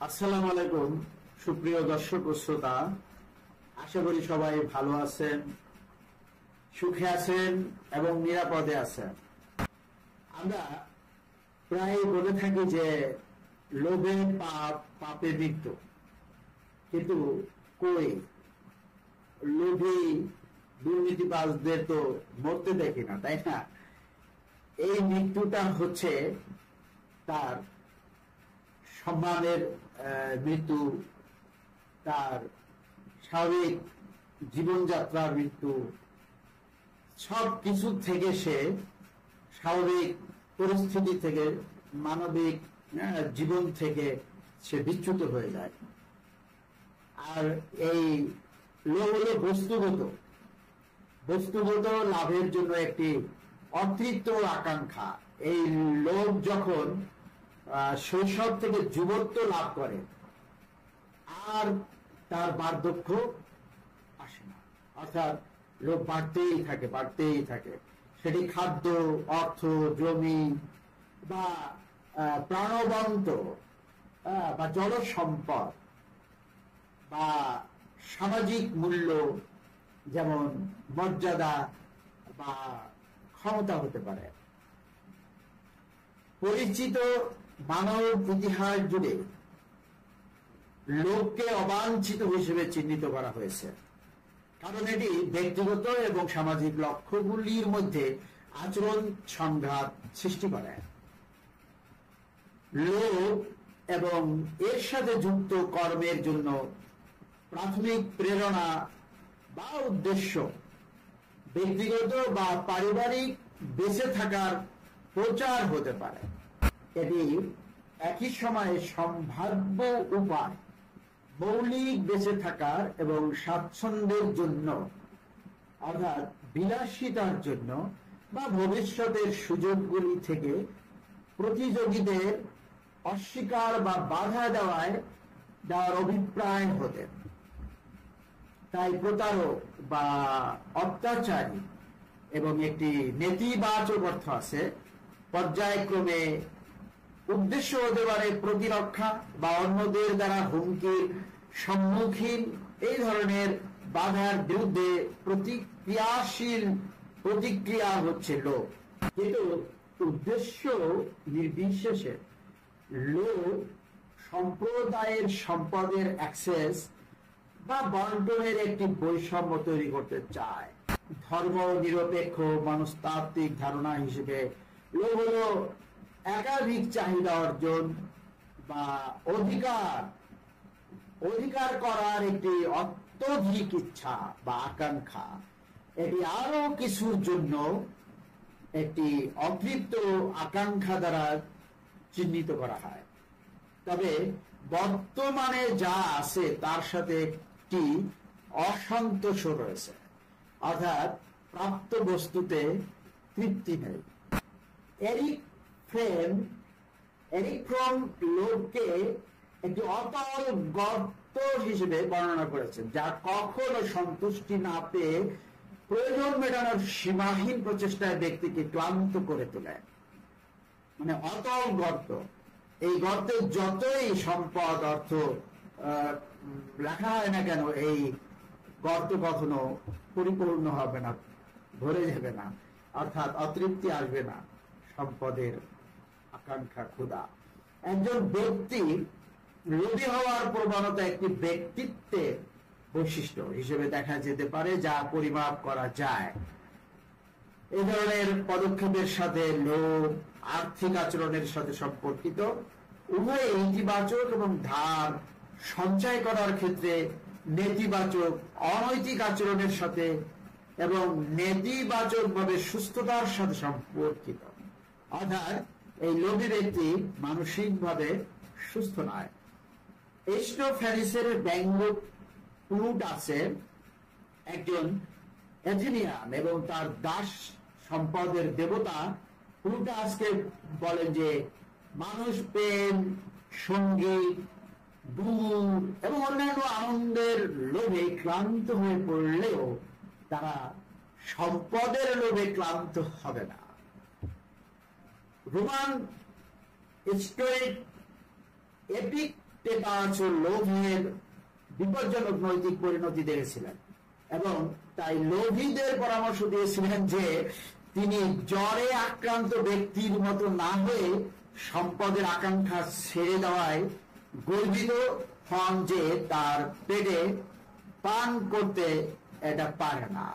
আসসালামু আলাইকুম সুপ্রিয় দর্শক ও শ্রোতা, আশা করি সবাই ভালো আছেন, সুখে আছেন এবং নিরাপদে আছেন। আমরা প্রায় বলে থাকি যে লোভে পাপ, পাপে মৃত্যু, কিন্তু কই লোভী দুর্নীতিবাজদের তো মরতে দেখি না, তাই না? এই মৃত্যুটা হচ্ছে তার সম্মানের মৃত্যু, তার স্বাভাবিক জীবনযাত্রার মৃত্যু, সব কিছু থেকে সে স্বাভাবিক পরিস্থিতি থেকে, মানবিক জীবন থেকে সে বিচ্যুত হয়ে যায়। আর এই লোভ হল বস্তুগত লাভের জন্য একটি অতৃপ্ত আকাঙ্ক্ষা। এই লোভ যখন শৈশব থেকে যুবত্ব লাভ করে আর তার বার্ধক্য আসে না, অর্থাৎ লোভ বাড়তেই থাকে। সেটি খাদ্য, অর্থ, জমি বা প্রাণবন্ত বা জল সম্পদ বা সামাজিক মূল্য, যেমন মর্যাদা বা ক্ষমতা হতে পারে। পরিচিত মানব ইতিহাস জুড়ে লোককে অবাঞ্ছিত হিসেবে চিহ্নিত করা হয়েছে, কারণ এটি ব্যক্তিগত এবং সামাজিক লক্ষ্যগুলির মধ্যে আচরণ সংঘাত সৃষ্টি করে। লোভ এবং এর সাথে যুক্ত কর্মের জন্য প্রাথমিক প্রেরণা বা উদ্দেশ্য ব্যক্তিগত বা পারিবারিক বেঁচে থাকার প্রচার হতে পারে। এটি একই সময়ে সম্ভাব্য উপায় মৌলিক বেঁচে থাকার এবং স্বাচ্ছন্দ্যের জন্য, অর্থাৎ বিলাসিতার জন্য বা ভবিষ্যতের সুযোগগুলি থেকে প্রতিযোগীদের অস্বীকার বা বাধা দেওয়ার অভিপ্রায় হতে। তাই প্রতারক বা অত্যাচারী এবং একটি নেতিবাচক অর্থ আছে, পর্যায়ক্রমে উদ্দেশ্য হতে পারে প্রতিরক্ষা বা অন্যদের দ্বারা হুমকির সম্মুখীন এই ধরনের বাধার বিরুদ্ধে প্রতিক্রিয়া হচ্ছে লোভ। কিন্তু উদ্দেশ্য নির্বিশেষে লোভ সম্প্রদায়ের সম্পদের অ্যাক্সেস বা বন্টনের একটি বৈষম্য তৈরি করতে চায়। ধর্ম নিরপেক্ষ মনস্তাত্ত্বিক ধারণা হিসেবে লোভ হল একাধিক চাহিদা অর্জন বা অধিকার করার একটি অত্যধিক ইচ্ছা বা আকাঙ্ক্ষা। এটি আরো কিছুর জন্য একটি অতৃপ্ত আকাঙ্ক্ষা দ্বারা চিহ্নিত করা হয়। তবে বর্তমানে যা আছে তার সাথে একটি অসন্তোষ রয়েছে, অর্থাৎ প্রাপ্ত বস্তুতে তৃপ্তি নেই। এরিক ফ্রম লোভকে একটি অতল গর্ত হিসেবে বর্ণনা করেছেন, যা কখনো সন্তুষ্টি না পেয়ে প্রয়োজন মেটানোর সীমাহীন প্রচেষ্টায় ব্যক্তিকে ক্লান্ত করে তোলে। মানে অতল গর্ত, এই গর্তে যতই সম্পদ অর্থ লেখা হয় না কেন, এই গর্ত কখনো পরিপূর্ণ হবে না, ভরে যাবে না, অর্থাৎ অতৃপ্তি আসবে না। সম্পদের আকাঙ্ক্ষা, ক্ষুধা। একজন ব্যক্তি লোভী হওয়ার প্রবণতা একটি ব্যক্তিত্বের বৈশিষ্ট্য হিসেবে দেখা যেতে পারে, যা পরিমাপ করা যায়। এই ধরনের পদক্ষেপের সাথে লোভ আর্থিক আচরণের সাথে সম্পর্কিত। উভয় ইতিবাচক এবং ধার সঞ্চয় করার ক্ষেত্রে নেতিবাচক অনৈতিক আচরণের সাথে এবং নেতিবাচক ভাবে সুস্থতার সাথে সম্পর্কিত। অর্থাৎ এই লোভী ব্যক্তি মানসিকভাবে সুস্থ নয়। এরিস্টোফ্যানিসের ব্যঙ্গ প্লুটাসে একজন অ্যাথেনিয়ান এবং তার দাস সম্পদের দেবতা প্লুটাসকে বলেন যে মানুষ প্রেম, সঙ্গীত, দূর এবং অন্যান্য আনন্দের লোভে ক্লান্ত হয়ে পড়লেও তারা সম্পদের লোভে ক্লান্ত হবে না। রোমান স্টোইক এপিক টেপাচ ও লোভের বিপজ্জনক নৈতিক পরিণতি দেখেছিলেন এবং তাই লোভীদের পরামর্শ দিয়েছিলেন যে তিনি জ্বরে আক্রান্ত ব্যক্তির মতো না হয়ে সম্পদের আকাঙ্ক্ষা ছেড়ে দেওয়ায় গর্বিত হন যে তার পেটে পান করতে এটা পারে না।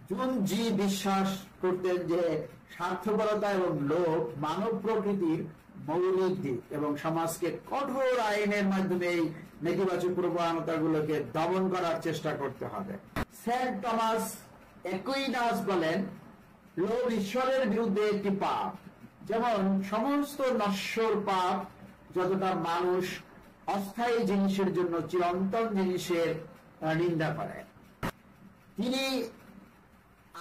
জুনজি বিশ্বাস করতেন যে স্বার্থপরতা এবং লোভ মানব প্রকৃতির মৌলিক দিক এবং সমাজকে কঠোর আইনের মাধ্যমে এই নেতিবাচক প্রবণতাগুলোকে দমন করার চেষ্টা করতে হবে। সেন্ট টমাস একুইনাস বলেন, লোভ ঈশ্বরের বিরুদ্ধে একটি পাপ, যেমন সমস্ত নশ্বর পাপ যতটা মানুষ অস্থায়ী জিনিসের জন্য চিরন্তন জিনিসের নিন্দা করে। তিনি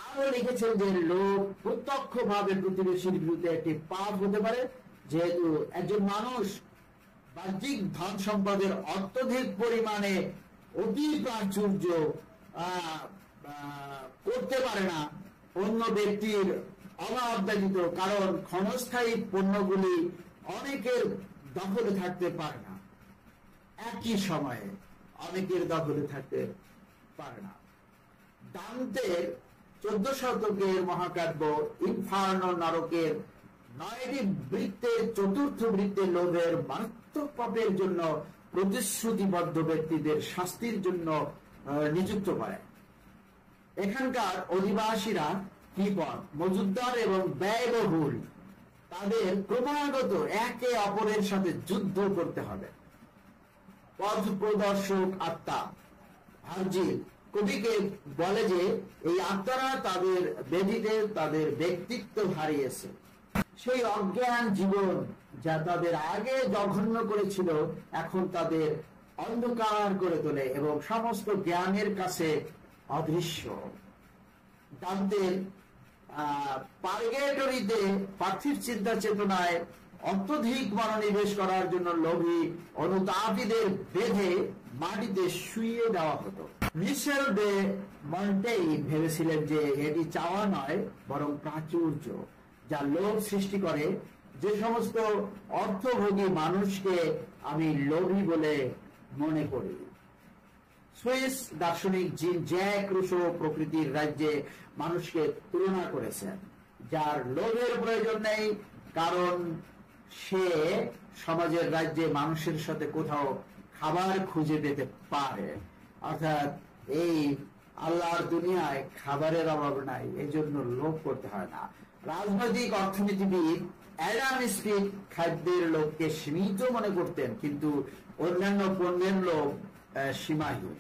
আরো লিখেছেন যে লোভ প্রত্যক্ষভাবে প্রতিবেশীর বিরুদ্ধে একটি পাপ হতে পারে, যেহেতু একজন মানুষ বাহ্যিক ধন সম্পদের অত্যধিক পরিমাণে অতি প্রাচুর্য করতে পারে না অন্য ব্যক্তির অভাব ব্যতীত, কারণ ক্ষণস্থায়ী পণ্যগুলি অনেকের দখলে থাকতে পারে না, একই সময়ে অনেকের দখলে থাকতে পারে না। দান্তের 14 শতকের মহাকাব্য ইনফার্নো নরকের 9টি বৃত্তের চতুর্থ বৃত্তে লোভের মারাত্মক পাপের জন্য প্রতিশ্রুতিবদ্ধ ব্যক্তিদের শাস্তির জন্য নিযুক্ত করে। এখানকার অধিবাসীরা কৃপণ, মজুদ্দার এবং ব্যয়বহুল, তাদের ক্রমাগত একে অপরের সাথে যুদ্ধ করতে হবে। পথ প্রদর্শক আত্মা ভার্জিল কবিকে বলে যে এই আত্মারা তাদের বেদিতে তাদের ব্যক্তিত্ব হারিয়েছে। সেই অজ্ঞান জীবন যা তাদের আগে জঘন্য করেছিল এখন তাদের অন্ধকার করে তোলে এবং সমস্ত জ্ঞানের কাছে অদৃশ্য। দান্তের পার্গেটরিতে পার্থিব চিন্তা চেতনায় অত্যধিক মনোনিবেশ করার জন্য লোভী অনুতাপীদের বেঁধে মাটিতে শুইয়ে দেওয়া হতো। মিশেল দে মন্টেই ভেবেছিলেন যে এটি চাওয়া নয় বরং প্রাচুর্য, যা লোভ সৃষ্টি করে। যে সমস্ত অর্থভোগী মানুষকে আমি লোভী বলে মনে করি। সুইস দার্শনিক জিন জ্যাক রুসো প্রকৃতির রাজ্যে মানুষকে তুলনা করেছেন, যার লোভের প্রয়োজন নেই, কারণ সে সমাজের রাজ্যে মানুষের সাথে কোথাও খাবার খুঁজে পেতে পারে। অর্থাৎ এই আল্লাহর দুনিয়ায় খাবারের অভাব নাই, এই জন্য লোভ করতে হয় না। রাজনৈতিক অর্থনীতিবিদ অ্যাডাম স্মিথ খাদ্যের লোভকে সীমিত মনে করতেন, কিন্তু অন্যান্য পণ্যের লোভ সীমাহীন।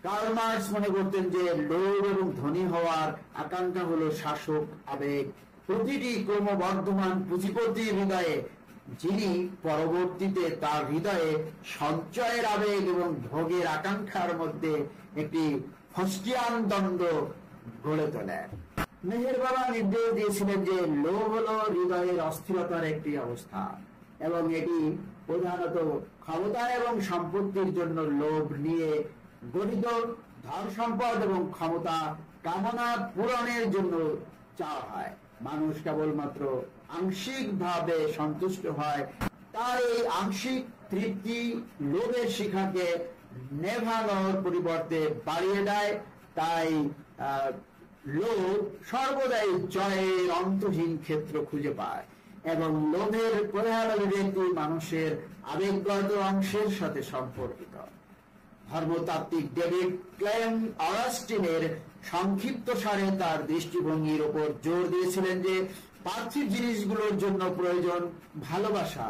কার্ল মার্কস মনে করতেন যে লোভ এবং ধনী হওয়ার আকাঙ্ক্ষা হলো শাসক আবেগ। প্রতিটি ক্রমবর্ধমান পুঁজিপতির হৃদয়ে, যিনি পরবর্তীতে তার হৃদয়ে সঞ্চয়ের আবেগ এবং ভোগের আকাঙ্ক্ষার মধ্যে একটি ফস্টিয়ান দ্বন্দ্ব গড়ে তোলেন। মেহের বাবা নির্দেশ দিয়েছিলেন যে লোভ হল হৃদয়ের অস্থিরতার একটি অবস্থা এবং এটি প্রধানত ক্ষমতা এবং সম্পত্তির জন্য লোভ নিয়ে গঠিত। ধন সম্পদ এবং ক্ষমতা কামনা পূরণের জন্য চাওয়া হয়। মানুষ কেবলমাত্র আংশিকভাবে সন্তুষ্ট হয়, তার এই আংশিক তৃপ্তি লোভের শিখাকে নেভানোর পরিবর্তে বাড়িয়ে দেয়। তাই লোভ সর্বদাই জয়ের অন্তহীন ক্ষেত্র খুঁজে পায় এবং লোভের প্রধান অভিব্যক্তি মানুষের আবেগগত অংশের সাথে সম্পর্কিত। ধর্মতাত্ত্বিক ডেভিড ক্লেম অগাস্টিনের সংক্ষিপ্ত সারে তার দৃষ্টিভঙ্গির ওপর জোর দিয়েছিলেন যে পার্থিব জিনিসগুলোর জন্য প্রয়োজন ভালোবাসা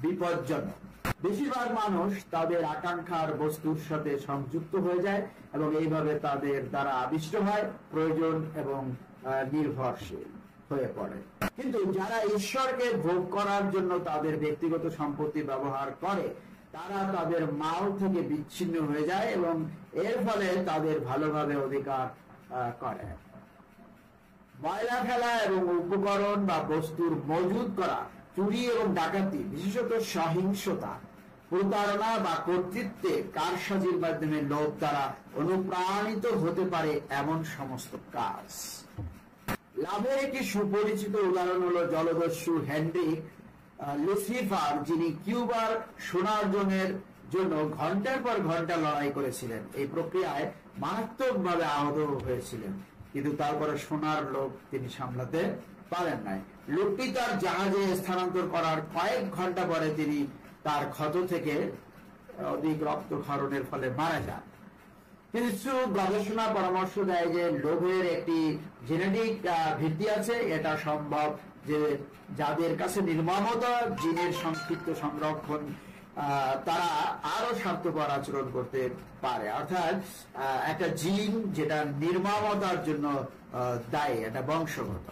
বিপজ্জনক। বেশিরভাগ মানুষ তাদের আকাঙ্ক্ষার বস্তুর সাথে সংযুক্ত হয়ে যায় এবং এইভাবে তাদের দ্বারা আবিষ্ট হয়, প্রয়োজন এবং নির্ভরশীল হয়ে পড়ে। কিন্তু যারা ঈশ্বরকে ভোগ করার জন্য তাদের ব্যক্তিগত সম্পত্তি ব্যবহার করে, তারা তাদের মাল থেকে বিচ্ছিন্ন হয়ে যায় এবং এর ফলে তাদের ভালোভাবে অধিকার করে। ময়লা ফেলা এবং উপকরণ বা বস্তুর মজুদ করা, চুরি এবং ডাকাতি, বিশেষত সহিংসতা, প্রতারণা বা কর্তৃত্বে কারসাজির মাধ্যমে লোভ দ্বারা অনুপ্রাণিত হতে পারে এমন সমস্ত কাজ। লাভের একটি সুপরিচিত উদাহরণ হলো জলদস্যু হেনরিক লুসিফার, যিনি কিউবার সোনার্জনের জন্য ঘন্টার পর ঘন্টা লড়াই করেছিলেন, এই প্রক্রিয়ায় মারাত্মকভাবে আহত হয়েছিলেন, কিন্তু তারপরে সোনার লোভ তিনি সামলাতে পারেন নাই। লোকটি তার জাহাজে স্থানান্তর করার কয়েক ঘন্টা পরে তিনি তার ক্ষত থেকে অধিক রক্তক্ষরণের ফলে মারা যান। কিছু গবেষণা পরামর্শ দেয় যে লোভের একটি জেনেটিক ভিত্তি আছে। এটা সম্ভব যে যাদের কাছে নির্মমতা জিনের সংক্ষিপ্ত সংরক্ষণ, তারা আরো স্বার্থপর আচরণ করতে পারে। অর্থাৎ একটা জিন যেটা নির্মমতার জন্য দায়ী, এটা বংশগত।